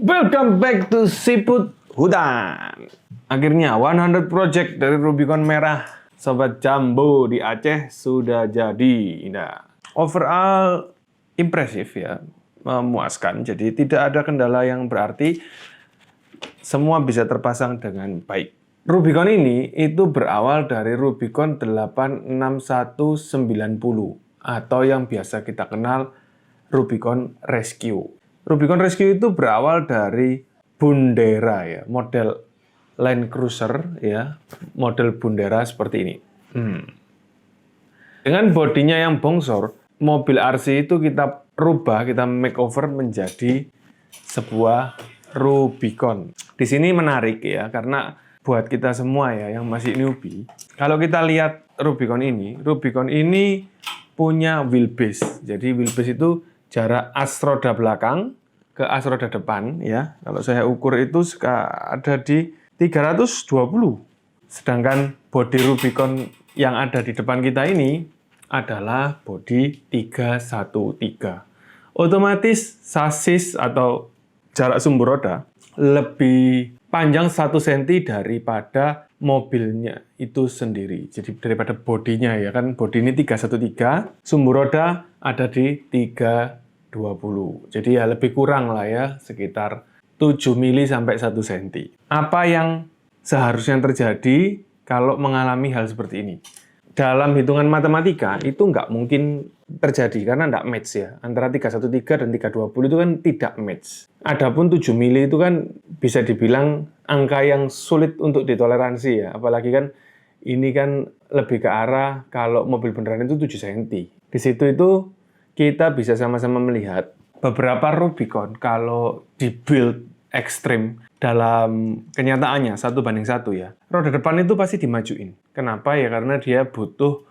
Welcome back to Siput Hutan. Akhirnya 100 project dari Rubicon merah Sobat Jumbo di Aceh sudah jadi. Nah, overall impresif ya, memuaskan. Jadi tidak ada kendala yang berarti, semua bisa terpasang dengan baik. Rubicon ini itu berawal dari Rubicon 86190 atau yang biasa kita kenal Rubicon Rescue. Rubicon Rescue itu berawal dari Bundera ya, model Land Cruiser ya, model Bundera seperti ini. Dengan bodinya yang bongsor, mobil RC itu kita rubah, kita makeover menjadi sebuah Rubicon. Di sini menarik ya, karena buat kita semua ya yang masih newbie, kalau kita lihat Rubicon ini punya wheelbase. Jadi wheelbase itu jarak as roda belakang ke as roda depan ya. Kalau saya ukur itu ada di 320. Sedangkan bodi Rubicon yang ada di depan kita ini adalah bodi 313. Otomatis sasis atau jarak sumbu roda lebih panjang 1 cm daripada mobilnya itu sendiri. Jadi daripada bodinya ya kan, bodi ini 313, sumbu roda ada di 320. Jadi ya lebih kurang lah ya, sekitar 7 mili sampai 1 cm. Apa yang seharusnya terjadi kalau mengalami hal seperti ini? Dalam hitungan matematika itu nggak mungkin terjadi karena nggak match ya. Antara 313 dan 320 itu kan tidak match. Adapun 7 mili itu kan bisa dibilang angka yang sulit untuk ditoleransi ya. Apalagi kan ini kan lebih ke arah kalau mobil beneran itu 7 cm. Di situ itu kita bisa sama-sama melihat beberapa Rubicon kalau dibuild ekstrim dalam kenyataannya 1:1 ya. Roda depan itu pasti dimajuin. Kenapa ya? Karena dia butuh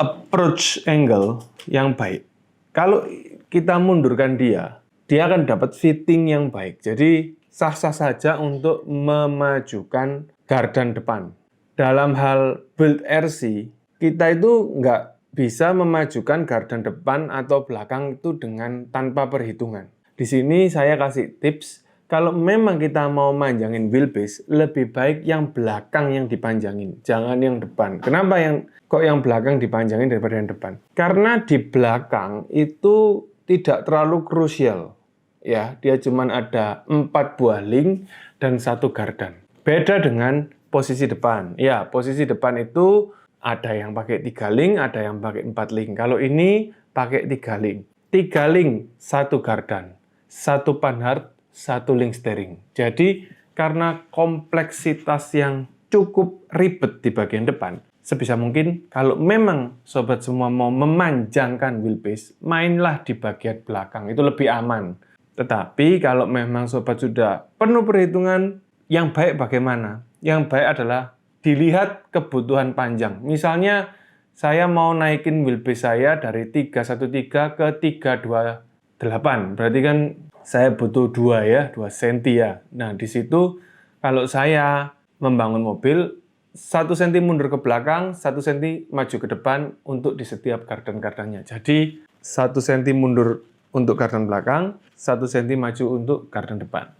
approach angle yang baik. Kalau kita mundurkan dia akan dapat fitting yang baik. Jadi sah-sah saja untuk memajukan gardan depan. Dalam hal build RC, kita itu nggak bisa memajukan gardan depan atau belakang itu dengan tanpa perhitungan. Di sini saya kasih tips, kalau memang kita mau manjangin wheelbase, lebih baik yang belakang yang dipanjangin, jangan yang depan. Kenapa kok yang belakang dipanjangin daripada yang depan? Karena di belakang itu tidak terlalu krusial. Ya, dia cuma ada 4 buah link dan 1 gardan. Beda dengan posisi depan. Ya, posisi depan itu ada yang pakai 3 link, ada yang pakai 4 link. Kalau ini pakai 3 link. 3 link, 1 gardan. 1 panhard, 1 link steering. Jadi, karena kompleksitas yang cukup ribet di bagian depan, sebisa mungkin kalau memang sobat semua mau memanjangkan wheelbase, mainlah di bagian belakang. Itu lebih aman. Tetapi kalau memang sobat sudah penuh perhitungan, yang baik bagaimana? Yang baik adalah dilihat kebutuhan panjang. Misalnya, saya mau naikin wheelbase saya dari 313 ke 328. Berarti kan saya butuh 2 cm ya. Nah, di situ kalau saya membangun mobil, 1 cm mundur ke belakang, 1 cm maju ke depan untuk di setiap gardan-gardannya. Jadi, 1 cm mundur untuk gardan belakang, 1 cm maju untuk gardan depan.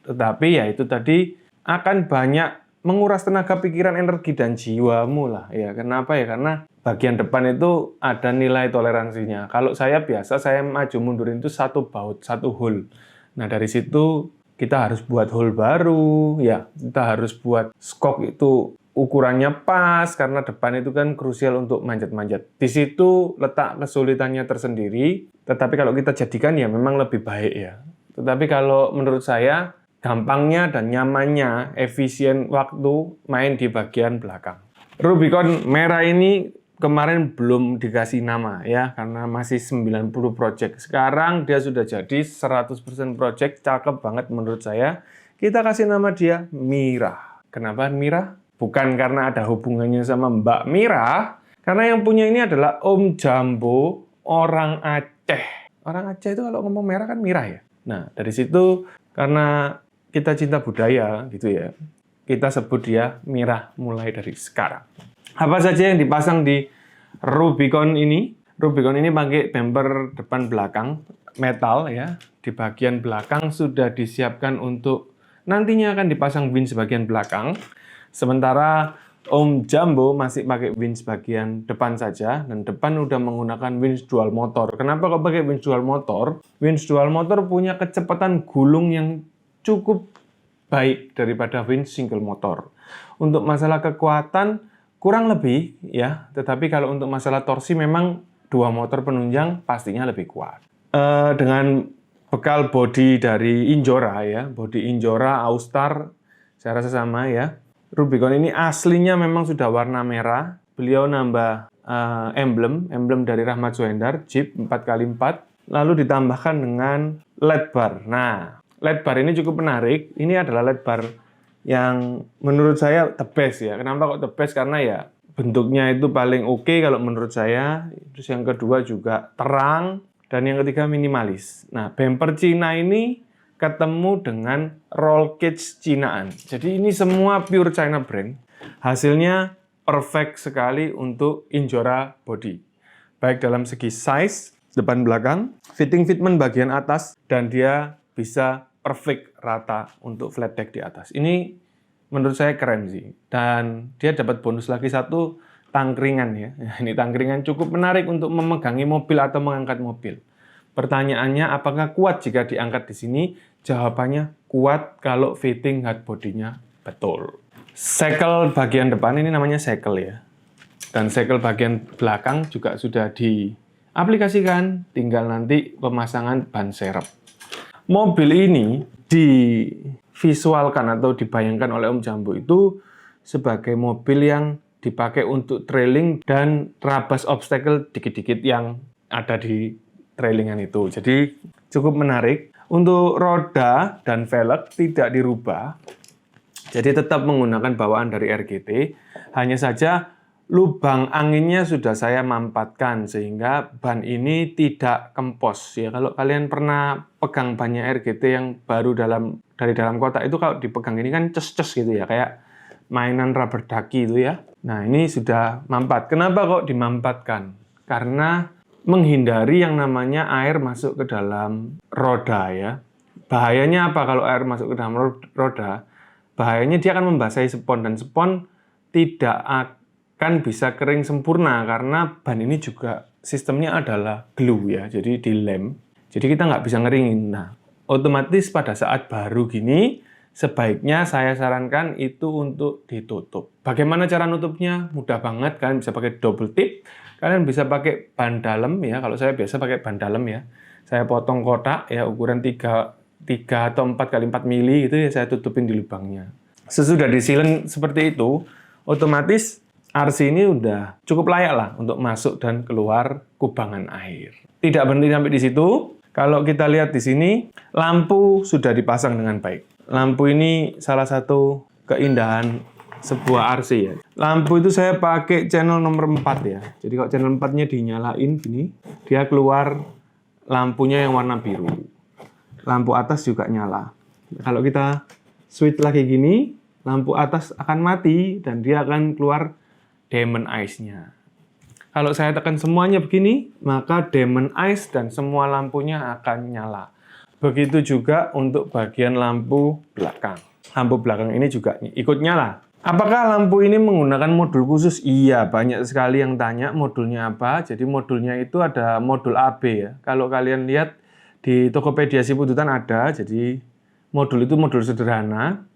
Tetapi ya itu tadi akan banyak menguras tenaga, pikiran, energi, dan jiwamu lah. Ya, kenapa ya? Karena bagian depan itu ada nilai toleransinya. Kalau saya biasa, saya maju mundurin itu 1 baut, 1 hole. Nah, dari situ kita harus buat hole baru, ya. Kita harus buat skok itu ukurannya pas, karena depan itu kan krusial untuk manjat-manjat. Di situ letak kesulitannya tersendiri, tetapi kalau kita jadikan ya memang lebih baik ya. Tetapi kalau menurut saya, gampangnya dan nyamannya, efisien waktu main di bagian belakang. Rubicon merah ini kemarin belum dikasih nama ya, karena masih 90 project. Sekarang dia sudah jadi 100% project, cakep banget menurut saya. Kita kasih nama dia Mira. Kenapa Mira? Bukan karena ada hubungannya sama Mbak Mira, karena yang punya ini adalah Om Jumbo, orang Aceh. Orang Aceh itu kalau ngomong merah kan Mira ya. Nah, dari situ karena kita cinta budaya gitu ya, kita sebut dia Mira mulai dari sekarang. Apa saja yang dipasang di Rubicon ini? Rubicon ini pakai bumper depan belakang metal ya. Di bagian belakang sudah disiapkan untuk nantinya akan dipasang winch bagian belakang. Sementara Om Jumbo masih pakai winch bagian depan saja, dan depan udah menggunakan winch dual motor. Kenapa kok pakai winch dual motor? Winch dual motor punya kecepatan gulung yang cukup baik daripada winch single motor. Untuk masalah kekuatan kurang lebih ya, tetapi kalau untuk masalah torsi memang dua motor penunjang pastinya lebih kuat. Dengan bekal bodi dari Injora ya, bodi Injora Austar, saya rasa sama ya. Rubicon ini aslinya memang sudah warna merah. Beliau nambah emblem dari Rahmat Suhendar, Jeep 4x4, lalu ditambahkan dengan LED bar. Nah, LED bar ini cukup menarik. Ini adalah LED bar yang menurut saya the best ya. Kenapa kok the best? Karena ya bentuknya itu paling oke kalau menurut saya. Terus yang kedua juga terang. Dan yang ketiga minimalis. Nah, bumper Cina ini ketemu dengan roll cage Cinaan. Jadi ini semua pure China brand. Hasilnya perfect sekali untuk Injora body. Baik dalam segi size, depan belakang, fitment bagian atas, dan dia bisa perfect rata untuk flat deck di atas. Ini menurut saya keren sih. Dan dia dapat bonus lagi satu, tangkringan ya. Ini tangkringan cukup menarik untuk memegangi mobil atau mengangkat mobil. Pertanyaannya, apakah kuat jika diangkat di sini? Jawabannya kuat kalau fitting hard body-nya betul. Sekel bagian depan ini namanya sekel ya. Dan sekel bagian belakang juga sudah diaplikasikan, tinggal nanti pemasangan ban serep. Mobil ini divisualkan atau dibayangkan oleh Om Jumbo itu sebagai mobil yang dipakai untuk trailing dan terabas obstacle dikit-dikit yang ada di trailingan itu. Jadi cukup menarik. Untuk roda dan velg tidak dirubah. Jadi tetap menggunakan bawaan dari RGT. Hanya saja lubang anginnya sudah saya mampatkan sehingga ban ini tidak kempos. Ya, kalau kalian pernah pegang bannya RGT yang baru dari dalam kotak itu, kalau dipegang ini kan ces-ces gitu ya, kayak mainan rubber ducky itu ya. Nah, ini sudah mampat. Kenapa kok dimampatkan? Karena menghindari yang namanya air masuk ke dalam roda ya. Bahayanya apa kalau air masuk ke dalam roda? Bahayanya dia akan membasahi spon, dan spon tidak akan bisa kering sempurna karena ban ini juga sistemnya adalah glue ya, jadi dilem. Jadi kita nggak bisa ngeringin. Nah, otomatis pada saat baru gini, sebaiknya saya sarankan itu untuk ditutup. Bagaimana cara nutupnya? Mudah banget, kalian bisa pakai double tip. Kalian bisa pakai ban dalam ya, kalau saya biasa pakai ban dalam ya. Saya potong kotak ya, ukuran 3 atau 4 x 4 mili gitu ya, saya tutupin di lubangnya. Sesudah disilen seperti itu, otomatis RC ini udah cukup layak lah untuk masuk dan keluar kubangan air. Tidak berhenti sampai di situ. Kalau kita lihat di sini, lampu sudah dipasang dengan baik. Lampu ini salah satu keindahan sebuah RC ya. Lampu itu saya pakai channel nomor 4 ya. Jadi kalau channel 4-nya dinyalain gini, dia keluar lampunya yang warna biru. Lampu atas juga nyala. Kalau kita switch lagi gini, lampu atas akan mati dan dia akan keluar Demon Eyes-nya. Kalau saya tekan semuanya begini, maka Demon Eyes dan semua lampunya akan nyala. Begitu juga untuk bagian lampu belakang. Lampu belakang ini juga ikut nyala. Apakah lampu ini menggunakan modul khusus? Iya, banyak sekali yang tanya modulnya apa. Jadi modulnya itu ada modul AB ya. Kalau kalian lihat di Tokopedia Sipudutan ada, jadi modul itu modul sederhana.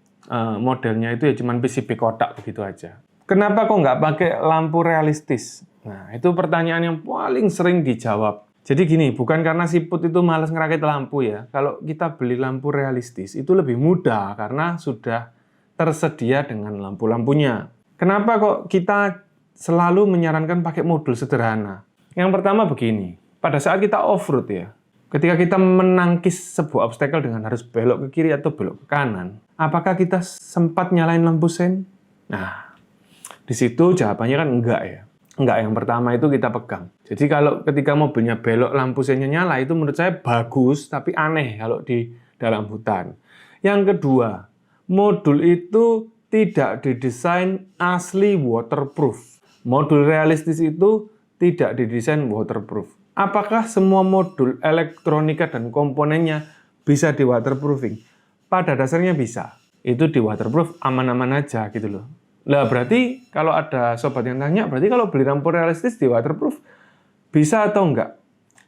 Modelnya itu ya cuman PCB kotak begitu aja. Kenapa kok nggak pakai lampu realistis? Nah, itu pertanyaan yang paling sering dijawab. Jadi gini, bukan karena siput itu malas ngerakit lampu ya. Kalau kita beli lampu realistis, itu lebih mudah karena sudah tersedia dengan lampu-lampunya. Kenapa kok kita selalu menyarankan pakai modul sederhana? Yang pertama begini, pada saat kita off-road ya, ketika kita menangkis sebuah obstacle dengan harus belok ke kiri atau belok ke kanan, apakah kita sempat nyalain lampu sen? Nah, di situ jawabannya kan enggak ya. Enggak, yang pertama itu kita pegang. Jadi kalau ketika mobilnya belok lampu sennya nyala, itu menurut saya bagus, tapi aneh kalau di dalam hutan. Yang kedua, modul itu tidak didesain asli waterproof. Modul realistis itu tidak didesain waterproof. Apakah semua modul elektronika dan komponennya bisa di waterproofing? Pada dasarnya bisa. Itu di waterproof aman-aman aja gitu loh. Lah berarti kalau ada sobat yang tanya, berarti kalau beli lampu realistis di waterproof bisa atau enggak?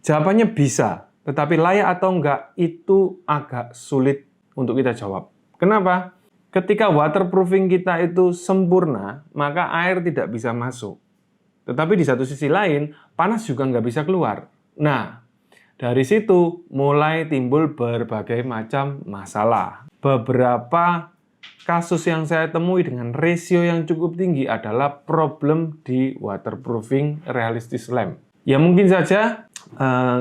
Jawabannya bisa, tetapi layak atau enggak itu agak sulit untuk kita jawab. Kenapa? Ketika waterproofing kita itu sempurna, maka air tidak bisa masuk. Tetapi di satu sisi lain, panas juga nggak bisa keluar. Nah, dari situ mulai timbul berbagai macam masalah. Beberapa kasus yang saya temui dengan rasio yang cukup tinggi adalah problem di waterproofing realistis lamp. Ya mungkin saja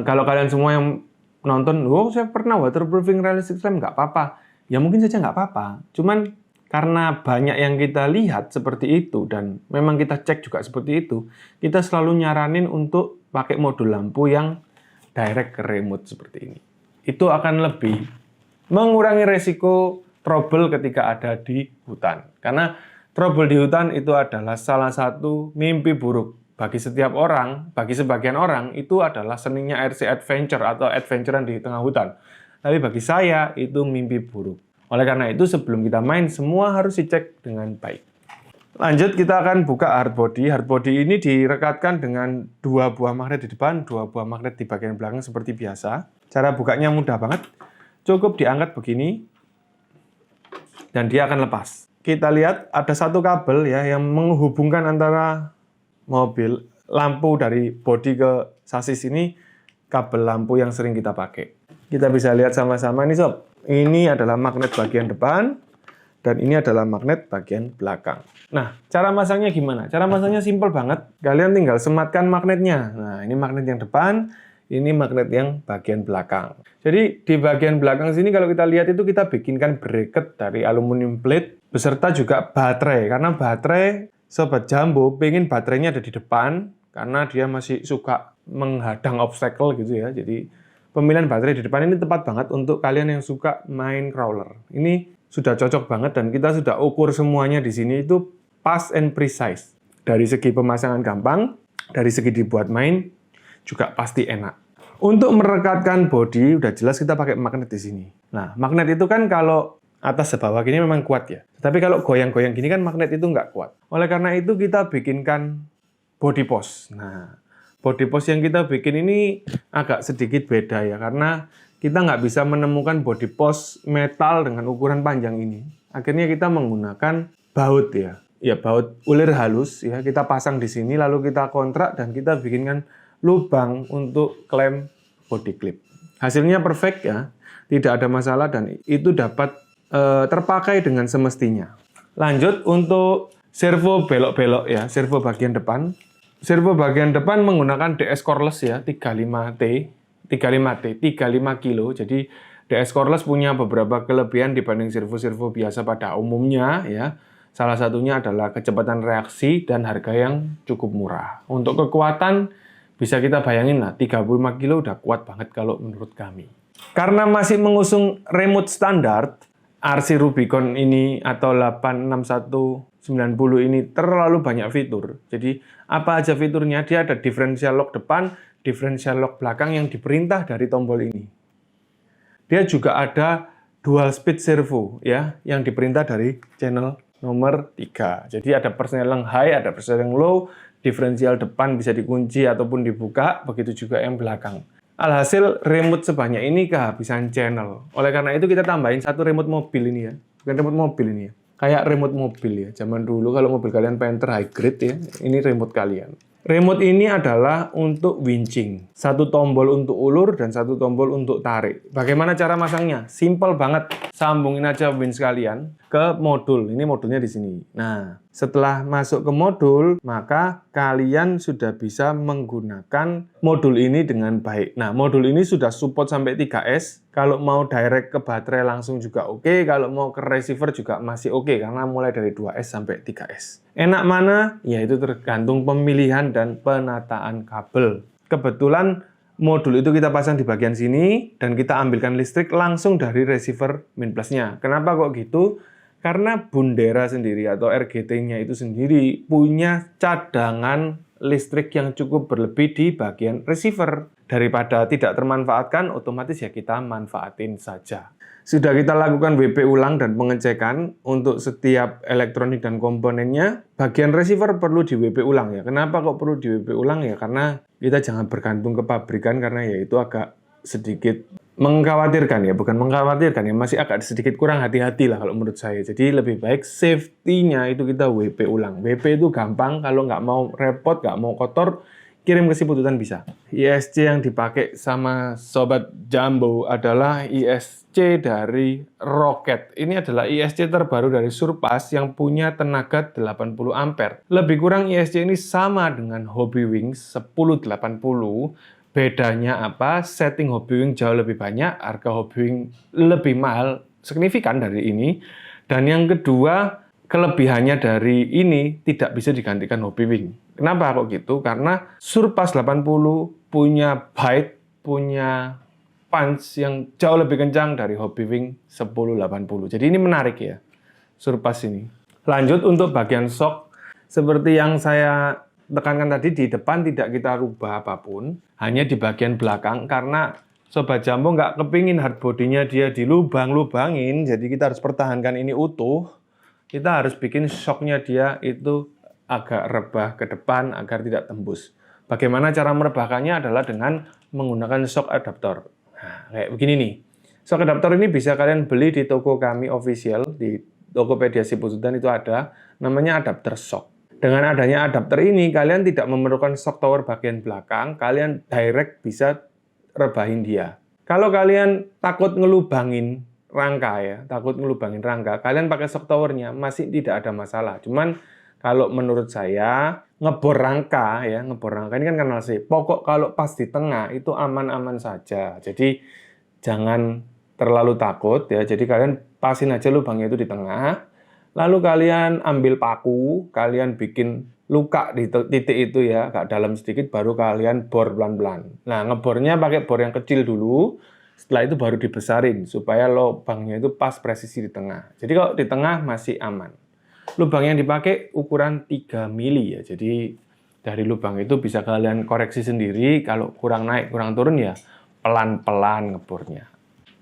kalau kalian semua yang nonton, oh saya pernah waterproofing realistis lamp, nggak apa-apa. Ya mungkin saja nggak apa-apa. Cuman karena banyak yang kita lihat seperti itu dan memang kita cek juga seperti itu, kita selalu nyaranin untuk pakai modul lampu yang direct ke remote seperti ini. Itu akan lebih mengurangi resiko trouble ketika ada di hutan. Karena trouble di hutan itu adalah salah satu mimpi buruk bagi setiap orang, bagi sebagian orang itu adalah seninya RC adventure atau adventurean di tengah hutan. Tapi bagi saya itu mimpi buruk. Oleh karena itu sebelum kita main semua harus dicek dengan baik. Lanjut kita akan buka hardbody. Hardbody ini direkatkan dengan 2 buah magnet di depan, 2 buah magnet di bagian belakang seperti biasa. Cara bukanya mudah banget. Cukup diangkat begini dan dia akan lepas. Kita lihat ada satu kabel ya yang menghubungkan antara mobil lampu dari bodi ke sasis ini, kabel lampu yang sering kita pakai. Kita bisa lihat sama-sama nih sob. Ini adalah magnet bagian depan dan ini adalah magnet bagian belakang. Nah, cara masangnya gimana? Cara masangnya simpel banget. Kalian tinggal sematkan magnetnya. Nah, ini magnet yang depan, ini magnet yang bagian belakang. Jadi di bagian belakang sini kalau kita lihat itu kita bikinkan bracket dari aluminium plate beserta juga baterai. Karena baterai sobat Jambo pengen baterainya ada di depan karena dia masih suka menghadang obstacle gitu ya. Jadi pemilihan baterai di depan ini tepat banget untuk kalian yang suka main crawler. Ini sudah cocok banget dan kita sudah ukur semuanya di sini itu pas and precise. Dari segi pemasangan gampang, dari segi dibuat main juga pasti enak. Untuk merekatkan bodi udah jelas kita pakai magnet di sini. Nah, magnet itu kan kalau atas ke bawah gini memang kuat ya. Tapi kalau goyang-goyang gini kan magnet itu nggak kuat. Oleh karena itu kita bikinkan body post. Nah, body post yang kita bikin ini agak sedikit beda ya, karena kita nggak bisa menemukan body post metal dengan ukuran panjang ini. Akhirnya kita menggunakan baut ya. Ya, baut ulir halus ya, kita pasang di sini lalu kita kontrak dan kita bikinkan lubang untuk klem body clip. Hasilnya perfect ya, tidak ada masalah dan itu dapat terpakai dengan semestinya. Lanjut untuk servo belok-belok ya, servo bagian depan. Servo bagian depan menggunakan DS cordless ya, 35T, 35 kilo. Jadi DS cordless punya beberapa kelebihan dibanding servo-servo biasa pada umumnya ya. Salah satunya adalah kecepatan reaksi dan harga yang cukup murah. Untuk kekuatan bisa kita bayangin lah, 35 kilo udah kuat banget kalau menurut kami. Karena masih mengusung remote standar, RC Rubicon ini atau 86190 ini terlalu banyak fitur. Jadi apa aja fiturnya? Dia ada differential lock depan, differential lock belakang yang diperintah dari tombol ini. Dia juga ada dual speed servo ya yang diperintah dari channel nomor 3. Jadi ada persneling high, ada persneling low, diferensial depan bisa dikunci ataupun dibuka, begitu juga yang belakang. Alhasil remote sebanyak ini kehabisan channel. Oleh karena itu kita tambahin satu remote mobil ini ya. Bukan remote mobil ini ya. Kayak remote mobil ya. Zaman dulu kalau mobil kalian Panther high grade ya, ini remote kalian. Remote ini adalah untuk winching. Satu tombol untuk ulur dan satu tombol untuk tarik. Bagaimana cara masangnya? Simple banget. Sambungin aja winch kalian ke modul. Ini modulnya di sini. Nah, setelah masuk ke modul, maka kalian sudah bisa menggunakan modul ini dengan baik. Nah, modul ini sudah support sampai 3S. Kalau mau direct ke baterai langsung juga oke. Kalau mau ke receiver juga masih oke. Karena mulai dari 2S sampai 3S. Enak mana? Ya itu tergantung pemilihan dan penataan kabel. Kebetulan modul itu kita pasang di bagian sini dan kita ambilkan listrik langsung dari receiver min plusnya. Kenapa kok gitu? Karena Bundera sendiri atau RGT-nya itu sendiri punya cadangan listrik yang cukup berlebih di bagian receiver. Daripada tidak termanfaatkan, otomatis ya kita manfaatin saja. Sudah kita lakukan WP ulang dan pengecekan untuk setiap elektronik dan komponennya, bagian receiver perlu di WP ulang ya. Kenapa kok perlu di WP ulang ya? Karena kita jangan bergantung ke pabrikan, karena ya itu agak sedikit mengkhawatirkan ya, bukan mengkhawatirkan ya, masih agak sedikit kurang hati-hati lah kalau menurut saya. Jadi lebih baik safety-nya itu kita WP ulang. WP itu gampang, kalau nggak mau repot, nggak mau kotor, kirim ke Sipututan bisa. ISC yang dipakai sama Sobat Jumbo adalah ISC dari Rocket. Ini adalah ISC terbaru dari Surpass yang punya tenaga 80 ampere. Lebih kurang ISC ini sama dengan Hobbywings 1080. Bedanya apa? Setting Hobbywing jauh lebih banyak, harga Hobbywing lebih mahal, signifikan dari ini. Dan yang kedua, kelebihannya dari ini tidak bisa digantikan Hobbywing. Kenapa kok gitu? Karena Surpass 80 punya bite, punya punch yang jauh lebih kencang dari Hobbywing 1080. Jadi ini menarik ya, Surpass ini. Lanjut untuk bagian shock, seperti yang saya tekankan tadi, di depan tidak kita rubah apapun, hanya di bagian belakang, karena Sobat Jumbo nggak kepingin hardbody-nya dia dilubang-lubangin, jadi kita harus pertahankan ini utuh. Kita harus bikin shock-nya dia itu agak rebah ke depan agar tidak tembus. Bagaimana cara merebahkannya adalah dengan menggunakan shock adaptor. Nah, kayak begini nih. Shock adaptor ini bisa kalian beli di toko kami official, di Tokopedia Sipututan itu ada, namanya adapter shock. Dengan adanya adapter ini, kalian tidak memerlukan shock tower bagian belakang, kalian direct bisa rebahin dia. Kalau kalian takut ngelubangin rangka ya, kalian pakai shock towernya masih tidak ada masalah. Cuman kalau menurut saya ngebor rangka ini kan kanal C. Pokok kalau pas di tengah itu aman-aman saja. Jadi jangan terlalu takut ya. Jadi kalian pasin aja lubangnya itu di tengah. Lalu kalian ambil paku, kalian bikin luka di titik itu ya, agak dalam sedikit, baru kalian bor pelan-pelan. Nah, ngebornya pakai bor yang kecil dulu. Setelah itu baru dibesarin supaya lubangnya itu pas presisi di tengah. Jadi kalau di tengah masih aman. Lubang yang dipakai ukuran 3 mili ya. Jadi dari lubang itu bisa kalian koreksi sendiri. Kalau kurang naik, kurang turun ya pelan-pelan ngebornya.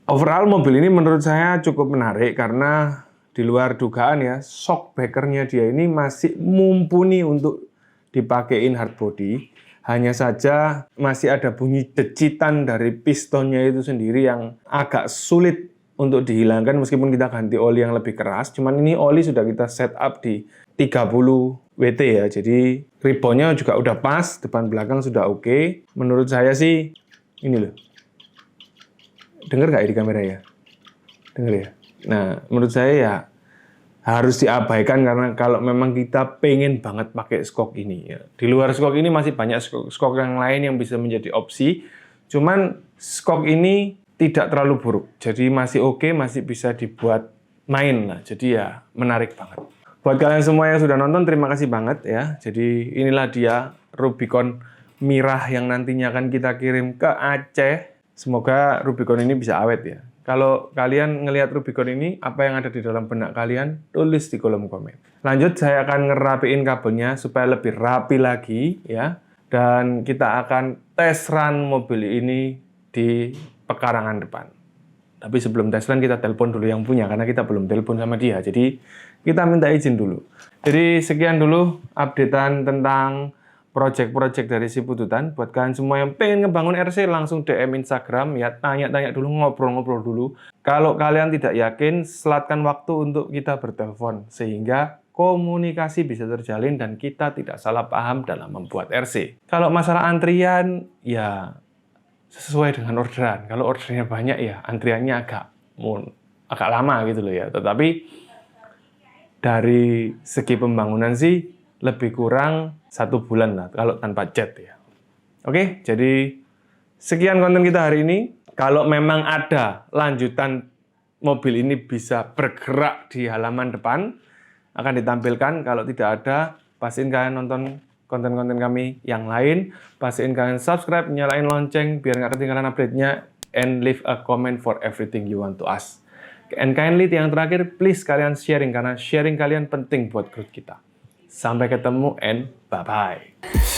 Overall mobil ini menurut saya cukup menarik karena di luar dugaan ya, shock breaker-nya dia ini masih mumpuni untuk dipakein hardbody. Hanya saja masih ada bunyi decitan dari pistonnya itu sendiri yang agak sulit untuk dihilangkan meskipun kita ganti oli yang lebih keras. Cuman ini oli sudah kita set up di 30 WT ya. Jadi ribbonnya juga udah pas, depan belakang sudah oke. Menurut saya sih ini loh. Dengar nggak ya di kamera ya? Dengar ya? Nah, menurut saya ya harus diabaikan karena kalau memang kita pengen banget pakai skok ini ya. Di luar skok ini masih banyak skok yang lain yang bisa menjadi opsi. Cuman skok ini tidak terlalu buruk. Jadi masih oke, masih bisa dibuat main lah. Jadi ya menarik banget. Buat kalian semua yang sudah nonton, terima kasih banget ya. Jadi inilah dia Rubicon Mirah yang nantinya akan kita kirim ke Aceh. Semoga Rubicon ini bisa awet ya. Kalau kalian ngelihat Rubicon ini, apa yang ada di dalam benak kalian, tulis di kolom komen. Lanjut, saya akan ngerapiin kabelnya supaya lebih rapi lagi ya. Dan kita akan test run mobil ini di pekarangan depan. Tapi sebelum test run kita telepon dulu yang punya, karena kita belum telepon sama dia. Jadi kita minta izin dulu. Jadi sekian dulu updatean tentang project-project dari Sipututan. Buat kalian semua yang pengen ngebangun RC, langsung DM Instagram ya, tanya-tanya dulu, ngobrol-ngobrol dulu. Kalau kalian tidak yakin, selatkan waktu untuk kita bertelepon sehingga komunikasi bisa terjalin dan kita tidak salah paham dalam membuat RC. Kalau masalah antrian ya sesuai dengan orderan. Kalau ordernya banyak ya antriannya agak lama gitu loh ya. Tetapi dari segi pembangunan sih lebih kurang 1 bulan lah kalau tanpa cat ya. Oke, jadi sekian konten kita hari ini. Kalau memang ada lanjutan mobil ini bisa bergerak di halaman depan, akan ditampilkan. Kalau tidak ada, pastiin kalian nonton konten-konten kami yang lain. Pastiin kalian subscribe, nyalain lonceng biar nggak ketinggalan update-nya, and leave a comment for everything you want to ask. And kindly, yang terakhir, please kalian sharing, karena sharing kalian penting buat growth kita. Sampai ketemu and bye-bye.